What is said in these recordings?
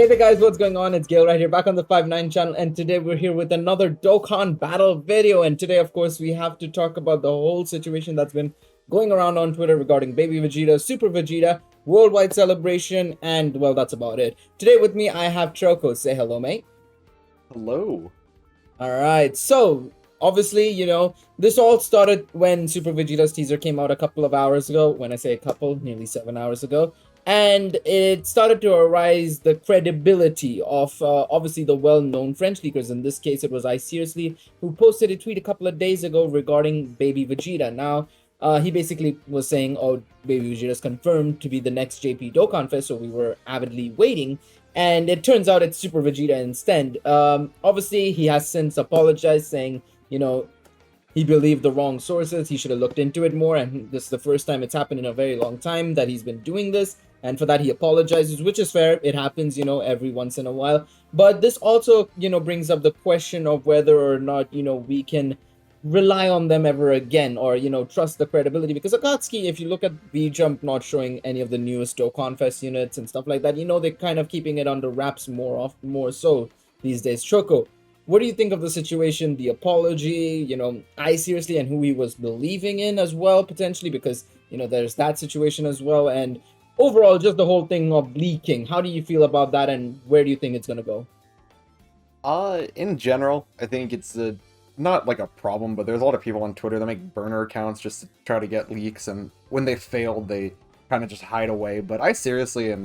Hey there guys, what's going on? It's Gale right here, back on the 5-9 channel, and today we're here with another Dokkan battle video. And today, of course, we have to talk about the whole situation that's been going around on Twitter regarding Baby Vegeta, Super Vegeta, worldwide celebration, and well, that's about it. Today with me, I have Trocho. Say hello, mate. Hello. Alright, so obviously, this all started when Super Vegeta's teaser came out a couple of hours ago. When I say a couple, nearly 7 hours ago. And it started to arise the credibility of obviously the well-known French leakers. In this case, it was I Seriously, who posted a tweet a couple of days ago regarding Baby Vegeta. Now, he basically was saying, oh, Baby Vegeta is confirmed to be the next JP DOKKANFEST, so we were avidly waiting. And it turns out it's Super Vegeta instead. Obviously, he has since apologized, saying, he believed the wrong sources. He should have looked into it more. And this is the first time it's happened in a very long time that he's been doing this. And for that, he apologizes, which is fair. It happens, every once in a while. But this also, brings up the question of whether or not, we can rely on them ever again, or trust the credibility, because Akatsuki, if you look at V-Jump not showing any of the newest DOKKANFEST units and stuff like that, they're kind of keeping it under wraps more so these days. Choco, what do you think of the situation, the apology, I Seriously, and who he was believing in as well, potentially, because there's that situation as well, and overall just the whole thing of leaking? How do you feel about that, and where do you think it's gonna go? In general, I think it's not like a problem, but there's a lot of people on Twitter that make burner accounts just to try to get leaks, and when they failed, they kind of just hide away. But I Seriously and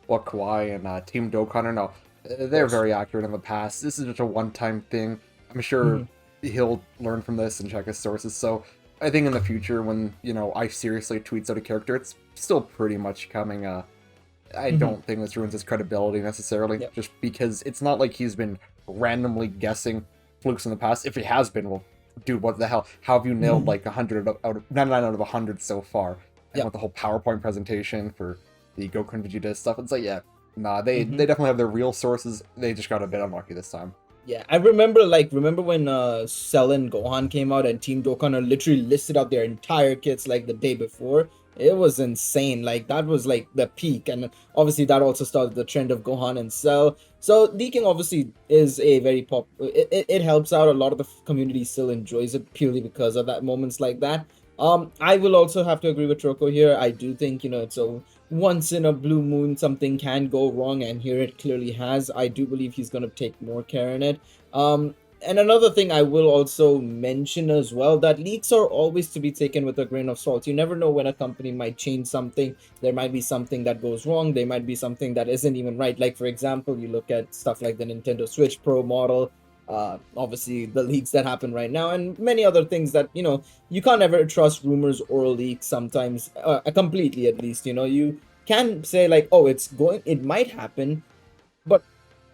Kawhi and Team Dokkan are now they're very accurate in the past. This is just a one-time thing. I'm sure he'll learn from this and check his sources. So I think in the future, when I Seriously tweets out a character, it's still pretty much coming. I don't think this ruins his credibility necessarily, just because it's not like he's been randomly guessing flukes in the past. If he has been, well, dude, what the hell? How have you nailed like 99 out of 100 so far? And with the whole PowerPoint presentation for the Goku Vegeta stuff, it's like, nah, they definitely have their real sources. They just got a bit unlucky this time. Yeah, I remember when Cell and Gohan came out and Team Dokkan literally listed out their entire kits like the day before. It was insane. Like, that was like the peak, and obviously that also started the trend of Gohan and Cell. So leaking obviously is a very it helps out. A lot of the community still enjoys it purely because of that moments like that. I will also have to agree with Troko here. I do think it's a once in a blue moon, something can go wrong, and here it clearly has. I do believe he's going to take more care in it. And another thing I will also mention as well, that leaks are always to be taken with a grain of salt. You never know when a company might change something. There might be something that goes wrong. There might be something that isn't even right. Like, for example, you look at stuff like the Nintendo Switch Pro model, obviously the leaks that happen right now, and many other things that, you can't ever trust rumors or leaks sometimes, completely at least. You can say like, oh, it might happen, but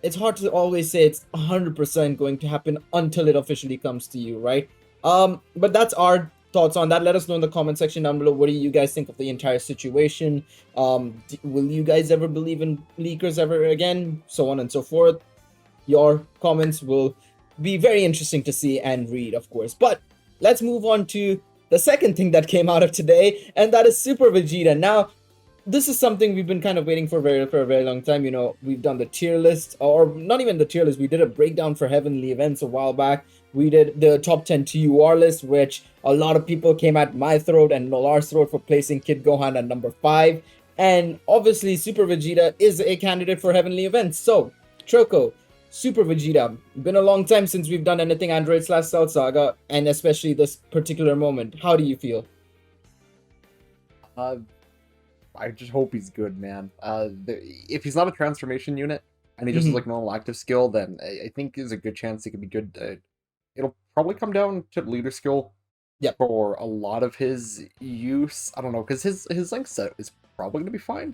it's hard to always say it's 100% going to happen until it officially comes to you, right? But that's our thoughts on that. Let us know in the comment section down below. What do you guys think of the entire situation? Will you guys ever believe in leakers ever again? So on and so forth. Your comments will be very interesting to see and read, of course. But let's move on to the second thing that came out of today, and that is Super Vegeta. Now, this is something we've been kind of waiting for a very long time. We've done the tier list, or not even the tier list. We did a breakdown for Heavenly Events a while back. We did the top 10 TUR list, which a lot of people came at my throat and Nolar's throat for placing Kid Gohan at number 5. And obviously, Super Vegeta is a candidate for Heavenly Events. So, Choco, Super Vegeta, been a long time since we've done anything Android/Cell Saga, and especially this particular moment. How do you feel? I just hope he's good, man. If he's not a transformation unit and he just has like normal active skill, then I think there's a good chance he could be good. It'll probably come down to leader skill for a lot of his use. I don't know, because his length set is probably going to be fine.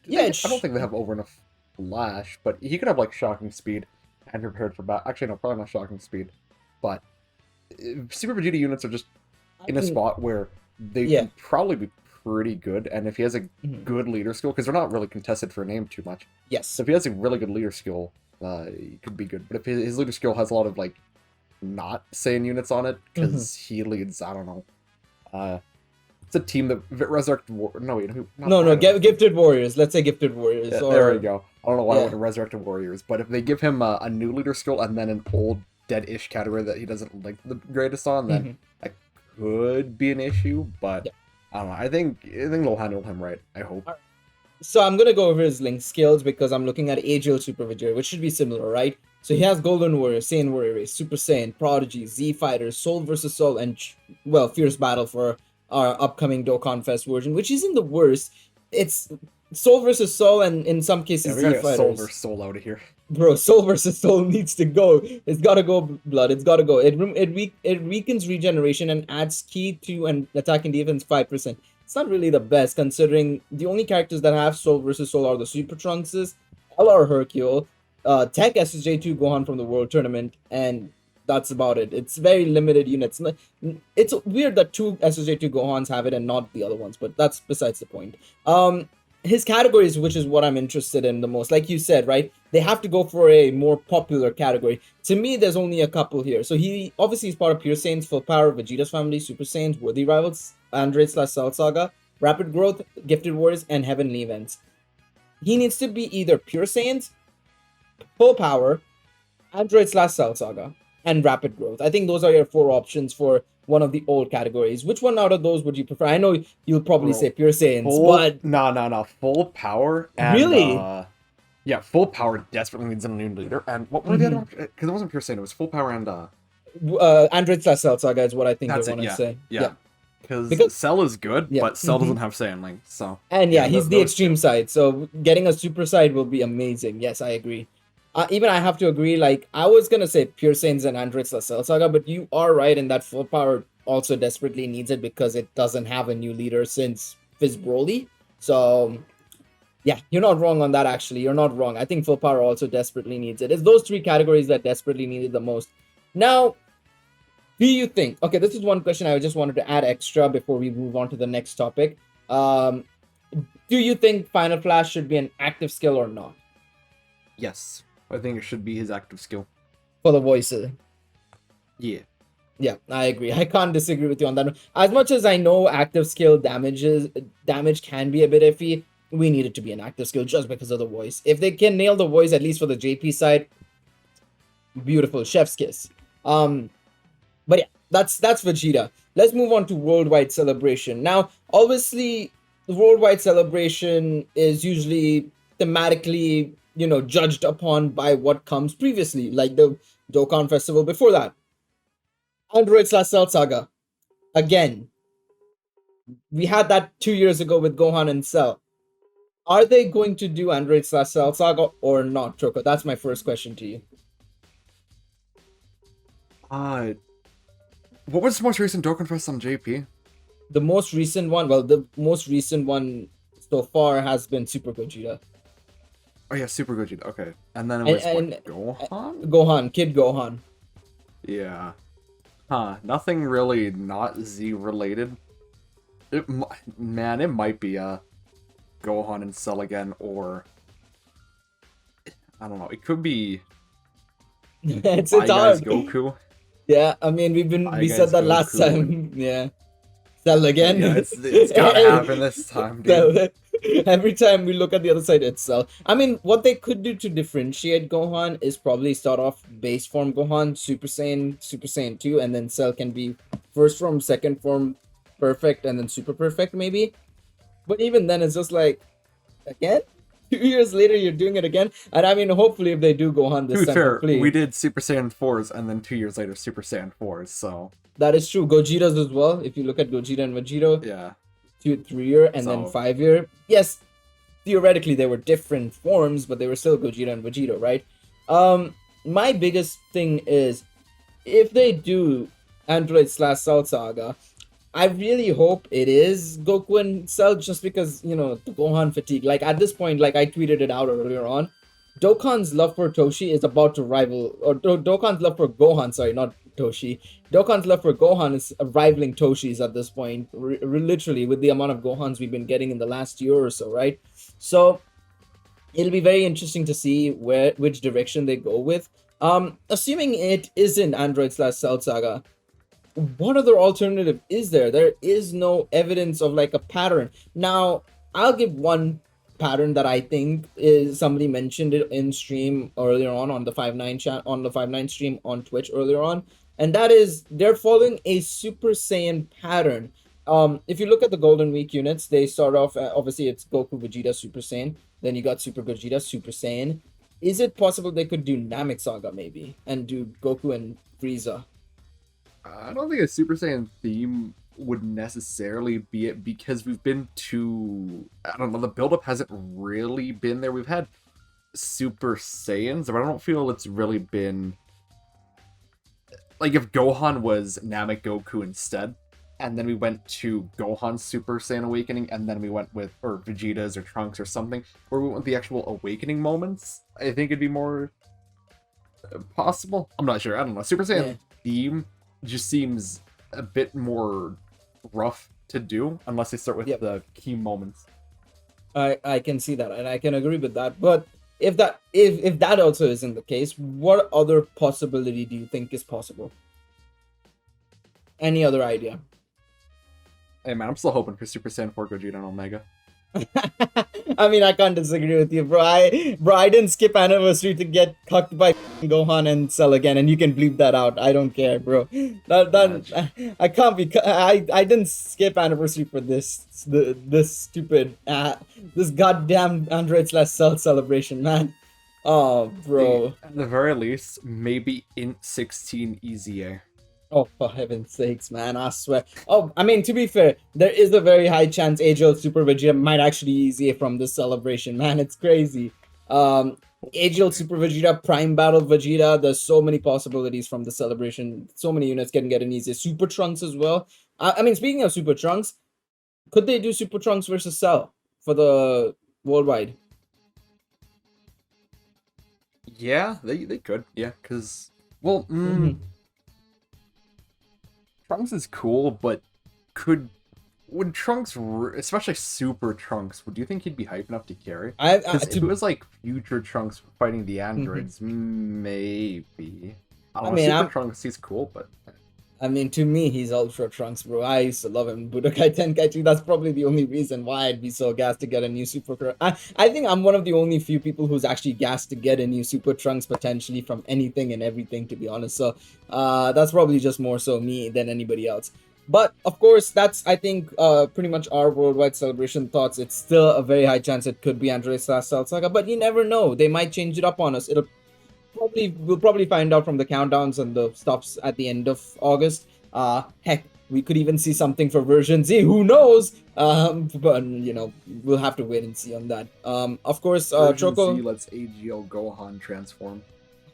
I don't think they have over enough flash, but he could have like shocking speed and prepared for battle. Actually, no, probably not shocking speed. But Super Vegeta units are just in a spot where they can probably be pretty good, and if he has a good leader skill, because they're not really contested for a name too much. Yes. So if he has a really good leader skill, he could be good. But if his leader skill has a lot of like not Saiyan units on it, because he leads, I don't know. It's a team that Resurrect War. No, wait, Gifted Warriors. Let's say Gifted Warriors. Yeah, there we go. I don't know why I Yeah. went Resurrected Warriors, but if they give him a new leader skill and then an old dead-ish category that he doesn't like the greatest on, then Hmm. that could be an issue. But Yeah. I don't know. I think they'll handle him right. I hope. So I'm gonna go over his link skills because I'm looking at Age Super Vegeta, which should be similar, right? So he has Golden Warrior, Saiyan Warrior Race, Super Saiyan, Prodigy, Z Fighter, Soul versus Soul, and well, Fierce Battle for our upcoming Dokkan Fest version, which isn't the worst. It's Soul versus Soul, and in some Yeah, cases we Z gotta get Soul Fighters. versus Soul out of here. Bro, Soul versus Soul needs to go. It's gotta go, blood. It's gotta go. It weakens regeneration and adds key to an attack and defense 5%. It's not really the best considering the only characters that have Soul versus Soul are the Super Trunkses, LR Hercule, Tech SSJ2 Gohan from the World Tournament, and that's about it. It's very limited units. It's weird that two SSJ2 Gohans have it and not the other ones, but that's besides the point. His categories, which is what I'm interested in the most, like you said, right? They have to go for a more popular category. To me, there's only a couple here. So he obviously is part of Pure Saiyans, Full Power, Vegeta's Family, Super Saiyans, Worthy Rivals, Android slash Cell Saga, Rapid Growth, Gifted Warriors, and Heavenly Events. He needs to be either Pure Saiyans, Full Power, Android slash Cell Saga, and Rapid Growth. I think those are your four options for one of the old categories. Which one out of those would you prefer? I know you'll probably say Bro, Pure Saiyans, but no, full power and really? yeah, full power desperately needs a new leader. And what were the other? Because it wasn't Pure Saiyan, it was full power and Android slash Cell Saga is what I think they that's it. want to Yeah, say. yeah. Yeah, Because because Cell is good, yeah, but Cell doesn't have Saiyan Link, so and yeah, yeah, he's the those extreme two. side. So getting a super side will be amazing. Yes, I agree. Even I have to agree. Like I was gonna say Pure Saiyans and Android slash Cell Saga, but you are right in that full power also desperately needs it because it doesn't have a new leader since Fizz Broly. So yeah, you're not wrong on that. Actually, you're not wrong. I think full power also desperately needs it. It's those three categories that desperately need it the most. Now, do you think? Okay, this is one question I just wanted to add extra before we move on to the next topic. Um, do you think Final Flash should be an active skill or not Yes, I think it should be his active skill. for the voices? Yeah. Yeah, I agree. I can't disagree with you on that. As much as I know active skill damage can be a bit iffy, we need it to be an active skill just because of the voice. If they can nail the voice at least for the JP side, beautiful, chef's kiss. But yeah, that's Vegeta. Let's move on to worldwide celebration. Now, obviously, the worldwide celebration is usually thematically, judged upon by what comes previously, like the Dokkan Festival before that. Android slash Cell Saga. Again, we had that 2 years ago with Gohan and Cell. Are they going to do Android slash Cell Saga or not, Trocho? That's my first question to you. Uh, what was the most recent DOKKANFEST on JP? The most recent one, well, the most recent one so far has been Super Gogeta. Oh yeah, Super Vegeta. Okay, and then it And, was what, and Gohan? Gohan, Kid Gohan. Yeah. Huh. Nothing really not Z related. Man, it might be Gohan and Cell again, or I don't know. It could be it's Bye Guys hard. Goku. Yeah, I mean Bye we said Guys that last Goku. time. Yeah. Cell again. Yeah, it's gotta happen this time, dude. Cell. Every time we look at the other side, it's Cell. I mean, what they could do to differentiate Gohan is probably start off base form Gohan, Super Saiyan 2, and then Cell can be first form, second form, perfect, and then super perfect, maybe. But even then, it's just like, again? 2 years later, you're doing it again? And I mean, hopefully, if they do Gohan To this be time, fair, hopefully. we did Super Saiyan 4s, and then 2 years later, Super Saiyan 4s, so That is true. Gogeta's as well. If you look at Gogeta and Vegeta, yeah. 3 year and then So 5 year. Yes, theoretically they were different forms, but they were still Gogeta and Vegeta, right? My biggest thing is if they do Android slash Cell Saga, I really hope it is Goku and Cell just because, the Gohan fatigue. Like at this point, like I tweeted it out earlier on, Dokkan's love for Toshi is about to rival, or Dokkan's love for Gohan, sorry, not Toshi. Dokkan's love for Gohan is rivaling Toshi's at this point, literally, with the amount of Gohans we've been getting in the last year or so, right? So it'll be very interesting to see which direction they go with. Assuming it isn't Android slash Cell Saga, what other alternative is there? There is no evidence of like a pattern. Now, I'll give one pattern that I think is somebody mentioned it in stream earlier on the 5-9 chat on the 5-9 stream on Twitch earlier on, and that is they're following a Super Saiyan pattern. If you look at the Golden Week units, they start off obviously it's Goku, Vegeta, Super Saiyan. Then you got Super Vegeta, Super Saiyan. Is it possible they could do Namek Saga maybe and do Goku and Frieza? I don't think a Super Saiyan theme would necessarily be it, because we've been too, I don't know, the buildup hasn't really been there. We've had Super Saiyans, but I don't feel it's really been, like, if Gohan was Namek Goku instead, and then we went to Gohan's Super Saiyan Awakening, and then we went with, or Vegeta's or Trunks or something, where we went with the actual awakening moments, I think it'd be more possible. I'm not sure. I don't know. Super Saiyan theme just seems a bit more rough to do unless they start with the key moments. I can see that, and I can agree with that. But if that also isn't the case, what other possibility do you think is possible? Any other idea? Hey man, I'm still hoping for Super Saiyan 4 Gogeta and Omega. I mean, I can't disagree with you, bro. I didn't skip anniversary to get cucked by Gohan and Cell again, and you can bleep that out. I don't care, bro. I can't be. I didn't skip anniversary for this stupid this goddamn Android/Cell celebration, man. Oh, bro. At the very least, maybe Int 16 EZA. Oh, for heaven's sakes, man, I swear. Oh, I mean, to be fair, there is a very high chance age-old Super Vegeta might actually easy from this celebration, man. It's crazy. Age-old Super Vegeta, Prime Battle Vegeta, there's so many possibilities from the celebration. So many units can get an easy. Super Trunks as well. I mean, speaking of Super Trunks, could they do Super Trunks versus Cell for the worldwide? Yeah, they could. Yeah, because, well, Trunks is cool, but would Trunks, especially Super Trunks, would you think he'd be hype enough to carry? Because if it was like future Trunks fighting the androids, maybe. I mean, Super Trunks, he's cool, but I mean, to me, he's Ultra Trunks, bro. I used to love him. Budokai Tenkaichi, that's probably the only reason why I'd be so gassed to get a new Super Trunks. I think I'm one of the only few people who's actually gassed to get a new Super Trunks, potentially from anything and everything, to be honest. So, that's probably just more so me than anybody else. But, of course, that's, I think, pretty much our worldwide celebration thoughts. It's still a very high chance it could be Android/Cell Saga, but you never know. They might change it up on us. We'll probably find out from the countdowns and the stops at the end of August. Heck, we could even see something for version Z. Who knows? But you know, we'll have to wait and see on that. Of course, Trocho. Z lets AGL Gohan transform.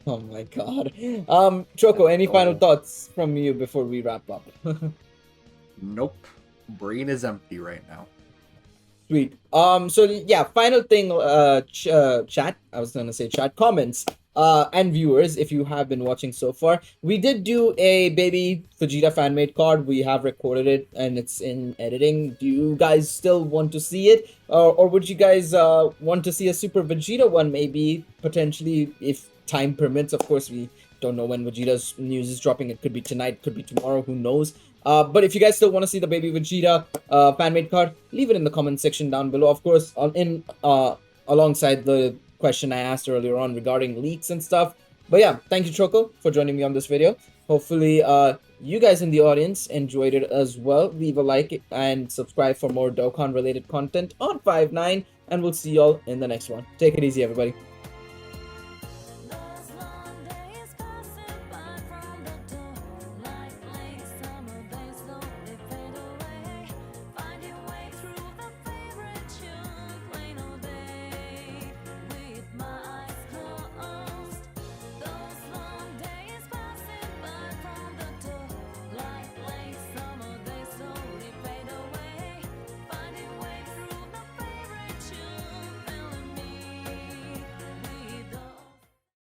Oh my god. Trocho, any final thoughts from you before we wrap up? Nope. Brain is empty right now. Sweet. So yeah, final thing, chat. I was gonna say chat. Comments. And viewers, if you have been watching so far, we did do a Baby Vegeta fan-made card. We have recorded it and it's in editing. Do you guys still want to see it? Or would you guys want to see a Super Vegeta one, maybe, potentially, if time permits? Of course, we don't know when Vegeta's news is dropping. It could be tonight, could be tomorrow, who knows? But if you guys still want to see the Baby Vegeta fan-made card, leave it in the comment section down below. Of course, alongside the question I asked earlier on regarding leaks and stuff. But yeah, thank you, Trocho, for joining me on this video. Hopefully, you guys in the audience enjoyed it as well. Leave a like and subscribe for more Dokkan related content on 5-9, and we'll see y'all in the next one. Take it easy, everybody.